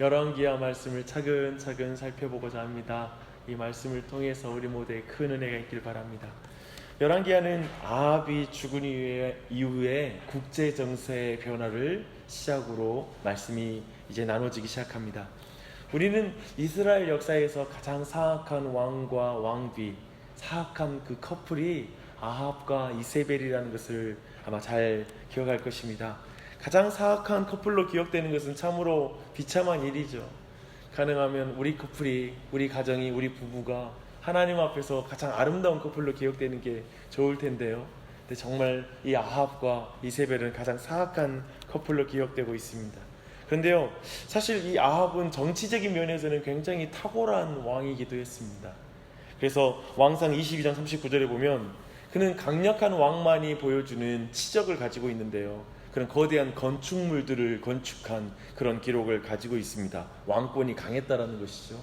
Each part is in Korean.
열왕기하 말씀을 차근차근 살펴보고자 합니다. 이 말씀을 통해서 우리 모두에 큰 은혜가 있길 바랍니다. 열왕기하는 아합이 죽은 이후에 국제 정세의 변화를 시작으로 말씀이 이제 나눠지기 시작합니다. 우리는 이스라엘 역사에서 가장 사악한 왕과 왕비, 사악한 그 커플이 아합과 이세벨이라는 것을 아마 잘 기억할 것입니다. 가장 사악한 커플로 기억되는 것은 참으로 비참한 일이죠. 가능하면 우리 커플이, 우리 가정이, 우리 부부가 하나님 앞에서 가장 아름다운 커플로 기억되는 게 좋을 텐데요. 근데 정말 이 아합과 이세벨은 가장 사악한 커플로 기억되고 있습니다. 그런데요, 사실 이 아합은 정치적인 면에서는 굉장히 탁월한 왕이기도 했습니다. 그래서 왕상 22장 39절에 보면 그는 강력한 왕만이 보여주는 치적을 가지고 있는데요, 그런 거대한 건축물들을 건축한 그런 기록을 가지고 있습니다. 왕권이 강했다라는 것이죠.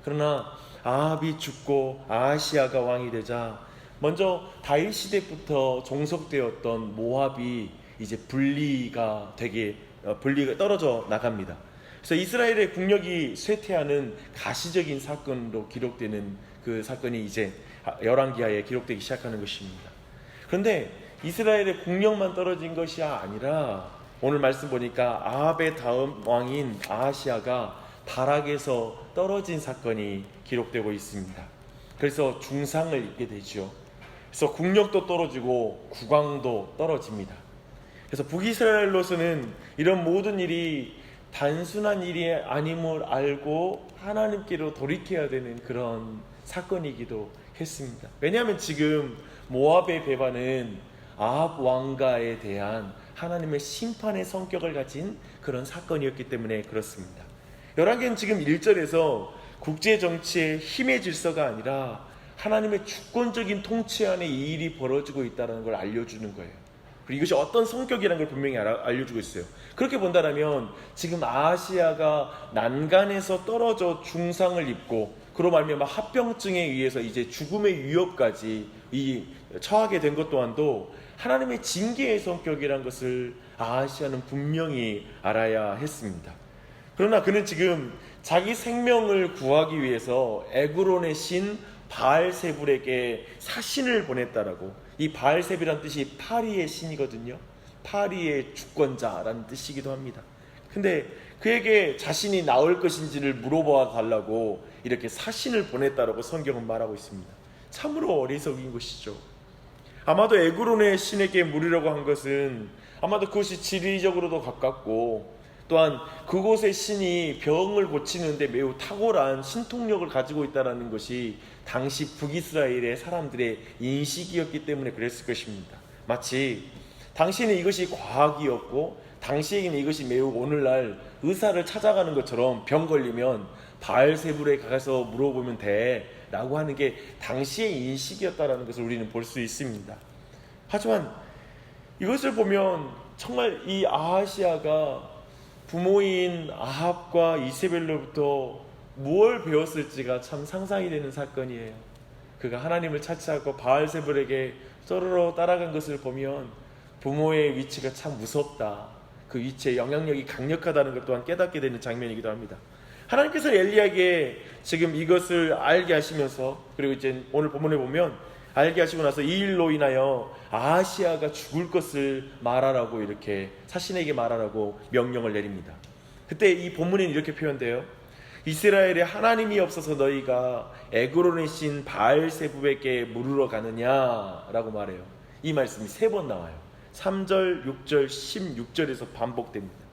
그러나 아합이 죽고 아하시아가 왕이 되자 먼저 다윗 시대부터 종속되었던 모압이 이제 분리가 떨어져 나갑니다. 그래서 이스라엘의 국력이 쇠퇴하는 가시적인 사건으로 기록되는 그 사건이 이제 열왕기하에 기록되기 시작하는 것입니다. 그런데 이스라엘의 국력만 떨어진 것이 아니라 오늘 말씀 보니까 아합의 다음 왕인 아하시아가 타락에서 떨어진 사건이 기록되고 있습니다. 그래서 중상을 입게 되죠. 그래서 국력도 떨어지고 국왕도 떨어집니다. 그래서 북이스라엘로서는 이런 모든 일이 단순한 일이 아님을 알고 하나님께로 돌이켜야 되는 그런 사건이기도 했습니다. 왜냐하면 지금 모압의 배반은 아합 왕가에 대한 하나님의 심판의 성격을 가진 그런 사건이었기 때문에 그렇습니다. 열왕기는 지금 1절에서 국제정치의 힘의 질서가 아니라 하나님의 주권적인 통치 안에 이 일이 벌어지고 있다는 걸 알려주는 거예요. 그리고 이것이 어떤 성격이라는 걸 분명히 알려주고 있어요. 그렇게 본다면 지금 아하시아가 난간에서 떨어져 중상을 입고 그로 말미암아 합병증에 의해서 이제 죽음의 위협까지 처하게 된 것 또한도 하나님의 징계의 성격이란 것을 아하시아는 분명히 알아야 했습니다. 그러나 그는 지금 자기 생명을 구하기 위해서 에그론의 신 바알세불에게 사신을 보냈다라고. 이 바알세불이란 뜻이 파리의 신이거든요. 파리의 주권자라는 뜻이기도 합니다. 근데 그에게 자신이 나올 것인지를 물어봐 달라고 이렇게 사신을 보냈다라고 성경은 말하고 있습니다. 참으로 어리석인 것이죠. 아마도 에그론의 신에게 물으려고 한 것은 아마도 그것이 지리적으로도 가깝고 또한 그곳의 신이 병을 고치는데 매우 탁월한 신통력을 가지고 있다는 것이 당시 북이스라엘의 사람들의 인식이었기 때문에 그랬을 것입니다. 마치 당시에는 이것이 과학이었고 당시에는 이것이 매우 오늘날 의사를 찾아가는 것처럼 병 걸리면 바알세불에 가서 물어보면 돼 라고 하는 게 당시의 인식이었다는 것을 우리는 볼 수 있습니다. 하지만 이것을 보면 정말 이 아하시아가 부모인 아합과 이세벨로부터 무엇을 배웠을지가 참 상상이 되는 사건이에요. 그가 하나님을 차치하고 바알세불에게 쩌르러 따라간 것을 보면 부모의 위치가 참 무섭다, 그 위치의 영향력이 강력하다는 것 또한 깨닫게 되는 장면이기도 합니다. 하나님께서 엘리야에게 지금 이것을 알게 하시면서, 그리고 이제 오늘 본문에 보면 알게 하시고 나서 이 일로 인하여 아하시아가 죽을 것을 말하라고, 이렇게 사신에게 말하라고 명령을 내립니다. 그때 이 본문에는 이렇게 표현돼요. 이스라엘에 하나님이 없어서 너희가 에그론의 신 바알세불에게 물으러 가느냐라고 말해요. 이 말씀이 3번 나와요. 3절, 6절, 16절에서 반복됩니다.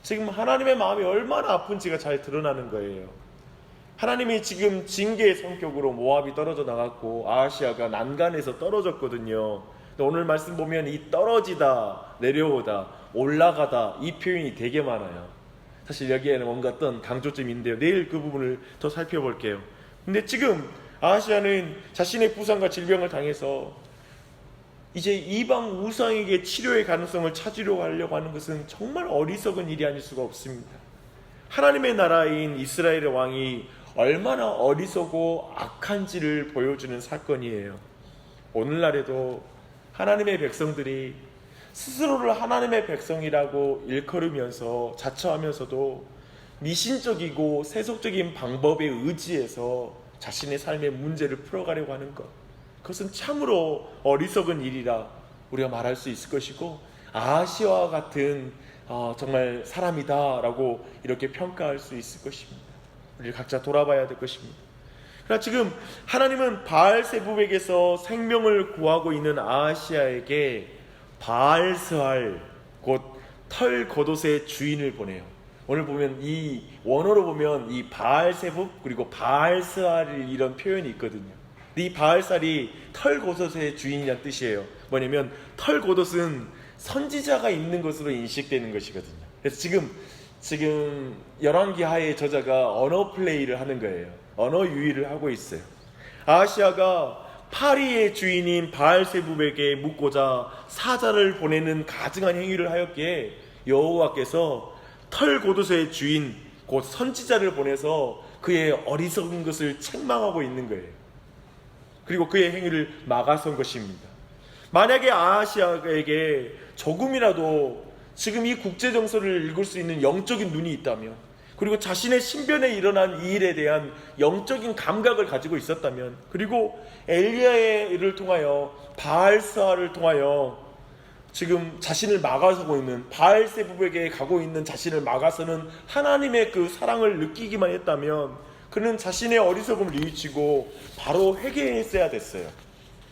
지금 하나님의 마음이 얼마나 아픈지가 잘 드러나는 거예요. 하나님이 지금 징계의 성격으로 모압이 떨어져 나갔고 아하시아가 난간에서 떨어졌거든요. 오늘 말씀 보면 이 떨어지다, 내려오다, 올라가다 이 표현이 되게 많아요. 사실 여기에는 뭔가 어떤 강조점이 있는데요, 내일 그 부분을 더 살펴볼게요. 근데 지금 아하시아는 자신의 부상과 질병을 당해서 이제 이방 우상에게 치료의 가능성을 찾으려고 하려고 하는 것은 정말 어리석은 일이 아닐 수가 없습니다. 하나님의 나라인 이스라엘의 왕이 얼마나 어리석고 악한지를 보여주는 사건이에요. 오늘날에도 하나님의 백성들이 스스로를 하나님의 백성이라고 일컬으면서 자처하면서도 미신적이고 세속적인 방법에 의지해서 자신의 삶의 문제를 풀어가려고 하는 것, 그것은 참으로 어리석은 일이라 우리가 말할 수 있을 것이고, 아하시아와 같은 정말 사람이다 라고 이렇게 평가할 수 있을 것입니다. 우리 각자 돌아봐야 될 것입니다. 그러나 지금 하나님은 바알세불에게서 생명을 구하고 있는 아하시아에게 바알스알, 곧 털 겉옷의 주인을 보내요. 오늘 보면 이 원어로 보면 이 바알세불 그리고 바알스알 이런 표현이 있거든요. 이 바알스알이 털 겉옷의 주인이란 뜻이에요. 뭐냐면 털 겉옷은 선지자가 입는 것으로 인식되는 것이거든요. 그래서 지금 열왕기하의 저자가 언어 플레이를 하는 거예요. 언어 유희를 하고 있어요. 아하시아가 파리의 주인인 바알세불에게 묻고자 사자를 보내는 가증한 행위를 하였기에 여호와께서 털 겉옷의 주인 곧 선지자를 보내서 그의 어리석은 것을 책망하고 있는 거예요. 그리고 그의 행위를 막아선 것입니다. 만약에 아하시아에게 조금이라도 지금 이 국제정서를 읽을 수 있는 영적인 눈이 있다면, 그리고 자신의 신변에 일어난 이 일에 대한 영적인 감각을 가지고 있었다면, 그리고 엘리야를 통하여 바알스알을 통하여 지금 자신을 막아서고 있는 바알세불에게 가고 있는 자신을 막아서는 하나님의 그 사랑을 느끼기만 했다면 그는 자신의 어리석음을 뉘우치고 바로 회개했어야 됐어요.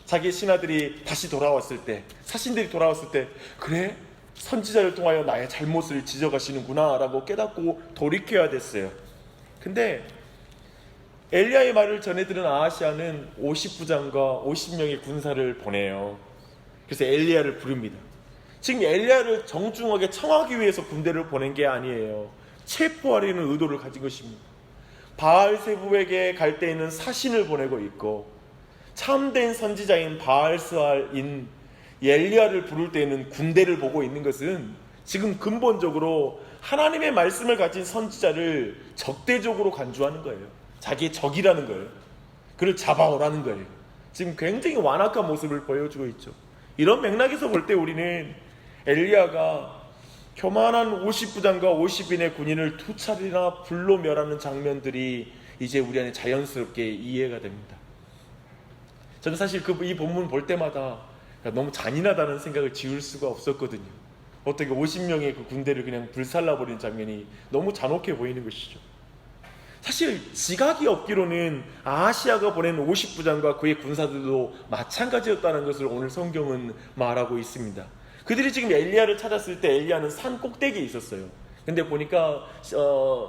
자기 신하들이 다시 돌아왔을 때, 사신들이 돌아왔을 때, 그래? 선지자를 통하여 나의 잘못을 지적하시는구나 라고 깨닫고 돌이켜야 됐어요. 근데 엘리야의 말을 전해들은 아하시아는 50부장과 50명의 군사를 보내요. 그래서 엘리야를 부릅니다. 지금 엘리야를 정중하게 청하기 위해서 군대를 보낸 게 아니에요. 체포하려는 의도를 가진 것입니다. 바알세불에게 갈 때에는 사신을 보내고 있고, 참된 선지자인 바알스알인 엘리야를 부를 때에는 군대를 보고 있는 것은 지금 근본적으로 하나님의 말씀을 가진 선지자를 적대적으로 간주하는 거예요. 자기의 적이라는 거예요. 그를 잡아오라는 거예요. 지금 굉장히 완악한 모습을 보여주고 있죠. 이런 맥락에서 볼 때 우리는 엘리야가 교만한 50부장과 50인의 군인을 두 차례나 불로 멸하는 장면들이 이제 우리 안에 자연스럽게 이해가 됩니다. 저는 사실 이 본문 볼 때마다 너무 잔인하다는 생각을 지울 수가 없었거든요. 어떻게 50명의 그 군대를 그냥 불살라버리는 장면이 너무 잔혹해 보이는 것이죠. 사실 지각이 없기로는 아하시아가 보낸 50부장과 그의 군사들도 마찬가지였다는 것을 오늘 성경은 말하고 있습니다. 그들이 지금 엘리야를 찾았을 때 엘리야는 산 꼭대기에 있었어요. 근데 보니까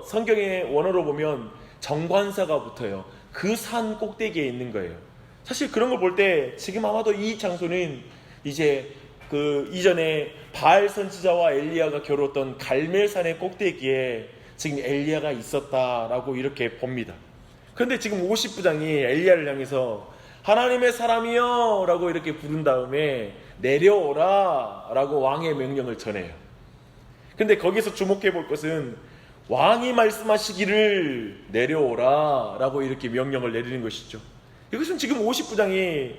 성경의 원어로 보면 정관사가 붙어요. 그 산 꼭대기에 있는 거예요. 사실 그런 걸 볼 때 지금 아마도 이 장소는 이제 그 이전에 바알 선지자와 엘리야가 겨루었던 갈멜산의 꼭대기에 지금 엘리야가 있었다라고 이렇게 봅니다. 그런데 지금 50부장이 엘리야를 향해서 하나님의 사람이여 라고 이렇게 부른 다음에 내려오라 라고 왕의 명령을 전해요. 근데 거기서 주목해 볼 것은 왕이 말씀하시기를 내려오라 라고 이렇게 명령을 내리는 것이죠. 이것은 지금 50부장이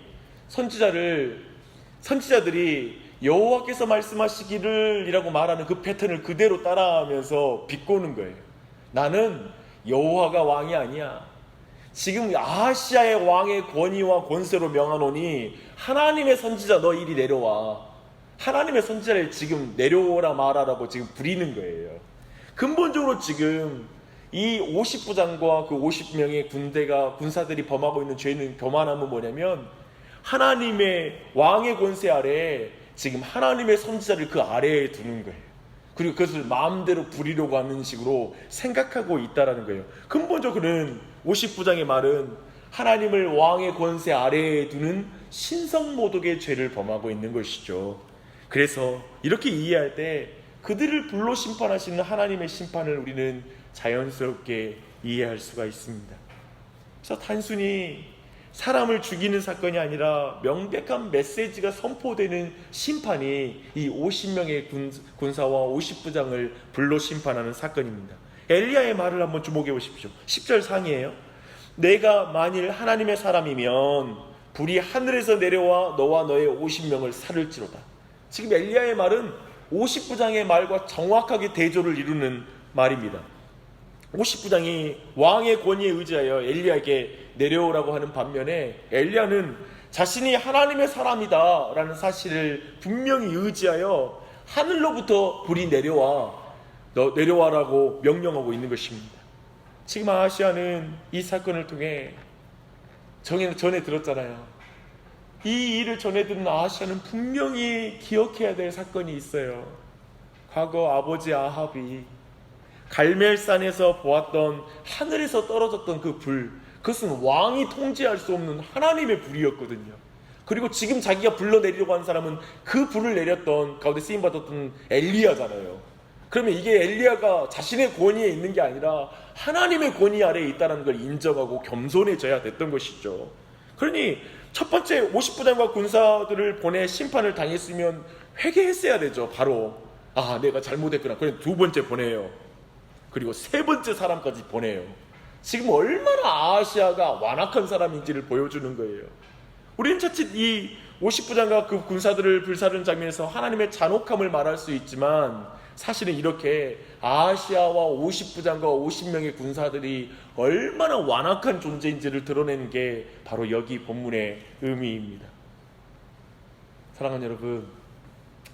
선지자들이 여호와께서 말씀하시기를 이라고 말하는 그 패턴을 그대로 따라하면서 비꼬는 거예요. 나는 여호와가 왕이 아니야. 지금 아하시아의 왕의 권위와 권세로 명하노니 하나님의 선지자 너 이리 내려와. 하나님의 선지자를 지금 내려오라 말하라고 지금 부리는 거예요. 근본적으로 지금 이 50부장과 그 50명의 군사들이 범하고 있는 죄는 교만함은 뭐냐면 하나님의 왕의 권세 아래에 지금 하나님의 선지자를 그 아래에 두는 거예요. 그리고 그것을 마음대로 부리려고 하는 식으로 생각하고 있다라는 거예요. 근본적으로는 50부장의 말은 하나님을 왕의 권세 아래에 두는 신성모독의 죄를 범하고 있는 것이죠. 그래서 이렇게 이해할 때 그들을 불로 심판하시는 하나님의 심판을 우리는 자연스럽게 이해할 수가 있습니다. 그래서 단순히 사람을 죽이는 사건이 아니라 명백한 메시지가 선포되는 심판이 이 50명의 군사와 50부장을 불로 심판하는 사건입니다. 엘리야의 말을 한번 주목해 보십시오. 10절 상이에요. 내가 만일 하나님의 사람이면 불이 하늘에서 내려와 너와 너의 50명을 살을지로다. 지금 엘리야의 말은 50부장의 말과 정확하게 대조를 이루는 말입니다. 50부장이 왕의 권위에 의지하여 엘리야에게 내려오라고 하는 반면에 엘리야는 자신이 하나님의 사람이다 라는 사실을 분명히 의지하여 하늘로부터 불이 내려와라고 명령하고 있는 것입니다. 지금 아하시아는 이 사건을 통해 전에 들었잖아요. 이 일을 전해 들은 아하시아는 분명히 기억해야 될 사건이 있어요. 과거 아버지 아합이 갈멜산에서 보았던 하늘에서 떨어졌던 그 불, 그것은 왕이 통제할 수 없는 하나님의 불이었거든요. 그리고 지금 자기가 불러내리려고 하는 사람은 그 불을 내렸던 가운데 쓰임받았던 엘리야잖아요. 그러면 이게 엘리야가 자신의 권위에 있는 게 아니라 하나님의 권위 아래에 있다는 걸 인정하고 겸손해져야 됐던 것이죠. 그러니 첫 번째 50부장과 군사들을 보내 심판을 당했으면 회개했어야 되죠. 바로 내가 잘못했구나. 그럼 두 번째 보내요. 그리고 세 번째 사람까지 보내요. 지금 얼마나 아하시아가 완악한 사람인지를 보여주는 거예요. 우리는 자칫 이 50부장과 그 군사들을 불사르는 장면에서 하나님의 잔혹함을 말할 수 있지만 사실은 이렇게 아하시아와 50부장과 50명의 군사들이 얼마나 완악한 존재인지를 드러내는 게 바로 여기 본문의 의미입니다. 사랑하는 여러분,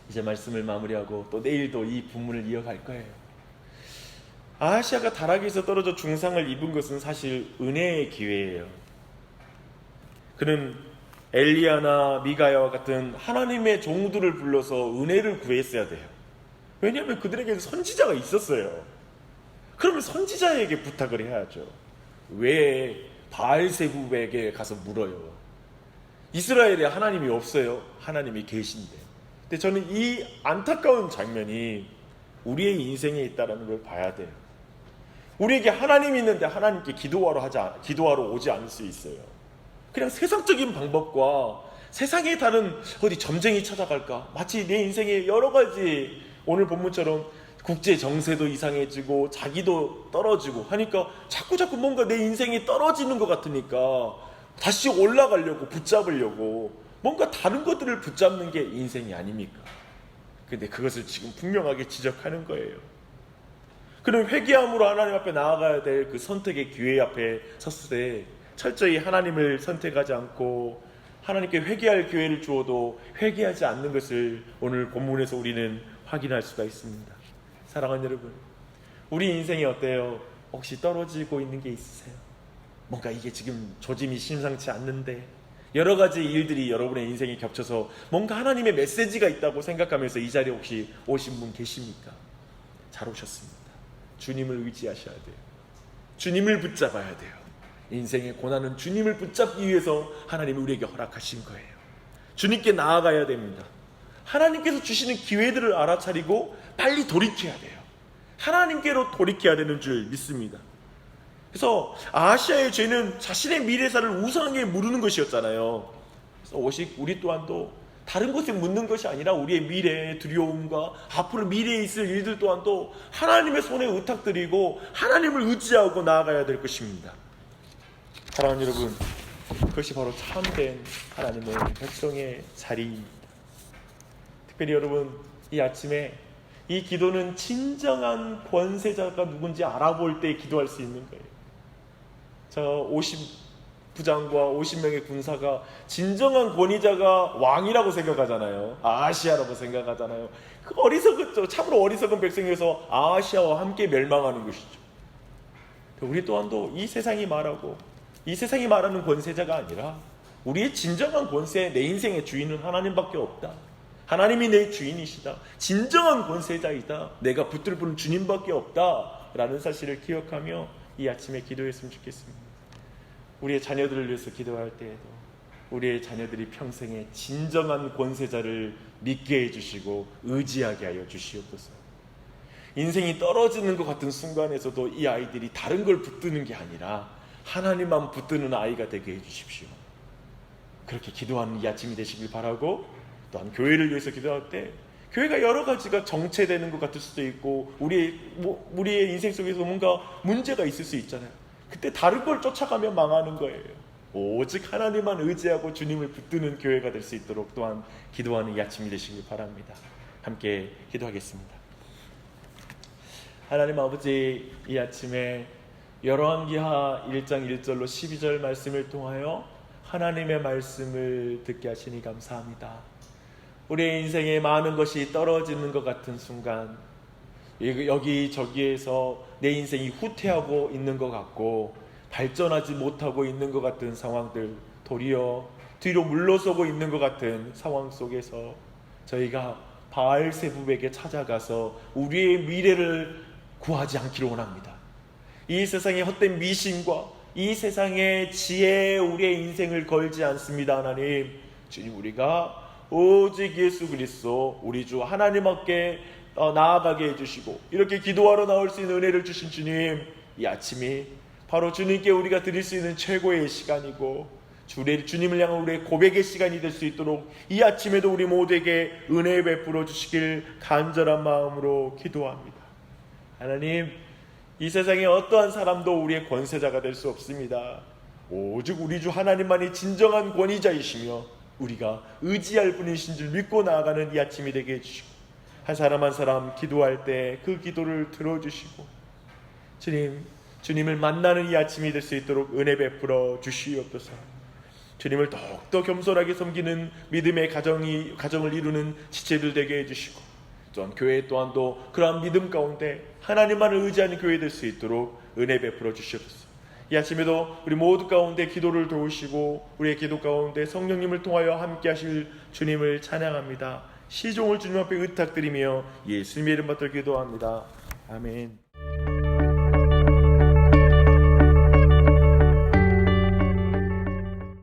이제 말씀을 마무리하고 또 내일도 이 본문을 이어갈 거예요. 아하시아가 타락에서 떨어져 중상을 입은 것은 사실 은혜의 기회예요. 그는 엘리야나 미가야와 같은 하나님의 종들을 불러서 은혜를 구했어야 돼요. 왜냐하면 그들에게 선지자가 있었어요. 그러면 선지자에게 부탁을 해야죠. 왜 바알세불에게 가서 물어요? 이스라엘에 하나님이 없어요? 하나님이 계신데. 근데 저는 이 안타까운 장면이 우리의 인생에 있다는 걸 봐야 돼요. 우리에게 하나님이 있는데 하나님께 기도하러 오지 않을 수 있어요. 그냥 세상적인 방법과 세상에 다른 어디 점쟁이 찾아갈까? 마치 내 인생에 여러 가지 오늘 본문처럼 국제 정세도 이상해지고 자기도 떨어지고 하니까 자꾸 뭔가 내 인생이 떨어지는 것 같으니까 다시 올라가려고 붙잡으려고 뭔가 다른 것들을 붙잡는 게 인생이 아닙니까? 근데 그것을 지금 분명하게 지적하는 거예요. 그럼 회개함으로 하나님 앞에 나아가야 될 그 선택의 기회 앞에 섰을 때 철저히 하나님을 선택하지 않고 하나님께 회개할 기회를 주어도 회개하지 않는 것을 오늘 본문에서 우리는 확인할 수가 있습니다. 사랑하는 여러분, 우리 인생이 어때요? 혹시 떨어지고 있는 게 있으세요? 뭔가 이게 지금 조짐이 심상치 않는데 여러 가지 일들이 여러분의 인생에 겹쳐서 뭔가 하나님의 메시지가 있다고 생각하면서 이 자리에 혹시 오신 분 계십니까? 잘 오셨습니다. 주님을 의지하셔야 돼요. 주님을 붙잡아야 돼요. 인생의 고난은 주님을 붙잡기 위해서 하나님이 우리에게 허락하신 거예요. 주님께 나아가야 됩니다. 하나님께서 주시는 기회들을 알아차리고 빨리 돌이켜야 돼요. 하나님께로 돌이켜야 되는 줄 믿습니다. 그래서 아하시아의 죄는 자신의 미래사를 우상에게 물으는 것이었잖아요. 그래서 우리 또한도 다른 것에 묻는 것이 아니라 우리의 미래의 두려움과 앞으로 미래에 있을 일들 또한도 하나님의 손에 의탁드리고 하나님을 의지하고 나아가야 될 것입니다. 사랑하는 여러분, 그것이 바로 참된 하나님의 백성의 자리입니다. 특별히 여러분, 이 아침에 이 기도는 진정한 권세자가 누군지 알아볼 때 기도할 수 있는 거예요. 저 50부장과 50명의 군사가 진정한 권위자가 왕이라고 생각하잖아요. 아하시아라고 생각하잖아요. 그 어리석었죠. 참으로 어리석은 백성에서 아하시아와 함께 멸망하는 것이죠. 우리 또한도 이 세상이 말하는 권세자가 아니라 우리의 진정한 권세, 내 인생의 주인은 하나님밖에 없다. 하나님이 내 주인이시다. 진정한 권세자이다. 내가 붙들고는 주님밖에 없다. 라는 사실을 기억하며 이 아침에 기도했으면 좋겠습니다. 우리의 자녀들을 위해서 기도할 때에도 우리의 자녀들이 평생에 진정한 권세자를 믿게 해주시고 의지하게 하여 주시옵소서. 인생이 떨어지는 것 같은 순간에서도 이 아이들이 다른 걸 붙드는 게 아니라 하나님만 붙드는 아이가 되게 해주십시오. 그렇게 기도하는 이 아침이 되시길 바라고, 또한 교회를 위해서 기도할 때 교회가 여러 가지가 정체되는 것 같을 수도 있고 우리의 인생 속에서 뭔가 문제가 있을 수 있잖아요. 그때 다른 걸 쫓아가면 망하는 거예요. 오직 하나님만 의지하고 주님을 붙드는 교회가 될 수 있도록 또한 기도하는 이 아침이 되시길 바랍니다. 함께 기도하겠습니다. 하나님 아버지, 이 아침에 열왕기하 1장 1절로 12절 말씀을 통하여 하나님의 말씀을 듣게 하시니 감사합니다. 우리의 인생에 많은 것이 떨어지는 것 같은 순간, 여기저기에서 내 인생이 후퇴하고 있는 것 같고 발전하지 못하고 있는 것 같은 상황들, 도리어 뒤로 물러서고 있는 것 같은 상황 속에서 저희가 바알세붑에게 찾아가서 우리의 미래를 구하지 않기를 원합니다. 이 세상의 헛된 미신과 이 세상의 지혜에 우리의 인생을 걸지 않습니다. 하나님, 주님, 우리가 오직 예수 그리스도 우리 주 하나님 앞에 나아가게 해주시고 이렇게 기도하러 나올 수 있는 은혜를 주신 주님, 이 아침이 바로 주님께 우리가 드릴 수 있는 최고의 시간이고 주님을 향한 우리의 고백의 시간이 될 수 있도록 이 아침에도 우리 모두에게 은혜 베풀어 주시길 간절한 마음으로 기도합니다. 하나님, 이 세상에 어떠한 사람도 우리의 권세자가 될 수 없습니다. 오직 우리 주 하나님만이 진정한 권위자이시며 우리가 의지할 분이신 줄 믿고 나아가는 이 아침이 되게 해주시고 한 사람 한 사람 기도할 때 그 기도를 들어주시고 주님을 만나는 이 아침이 될 수 있도록 은혜 베풀어 주시옵소서. 주님을 더욱더 겸손하게 섬기는 믿음의 가정을 이루는 지체들 되게 해주시고 또한 교회 또한도 그러한 믿음 가운데 하나님만을 의지하는 교회 될 수 있도록 은혜 베풀어 주시옵소서. 이 아침에도 우리 모두 가운데 기도를 도우시고 우리의 기도 가운데 성령님을 통하여 함께 하실 주님을 찬양합니다. 시종을 주님 앞에 의탁드리며 예수님의 이름 받들어 기도합니다. 아멘.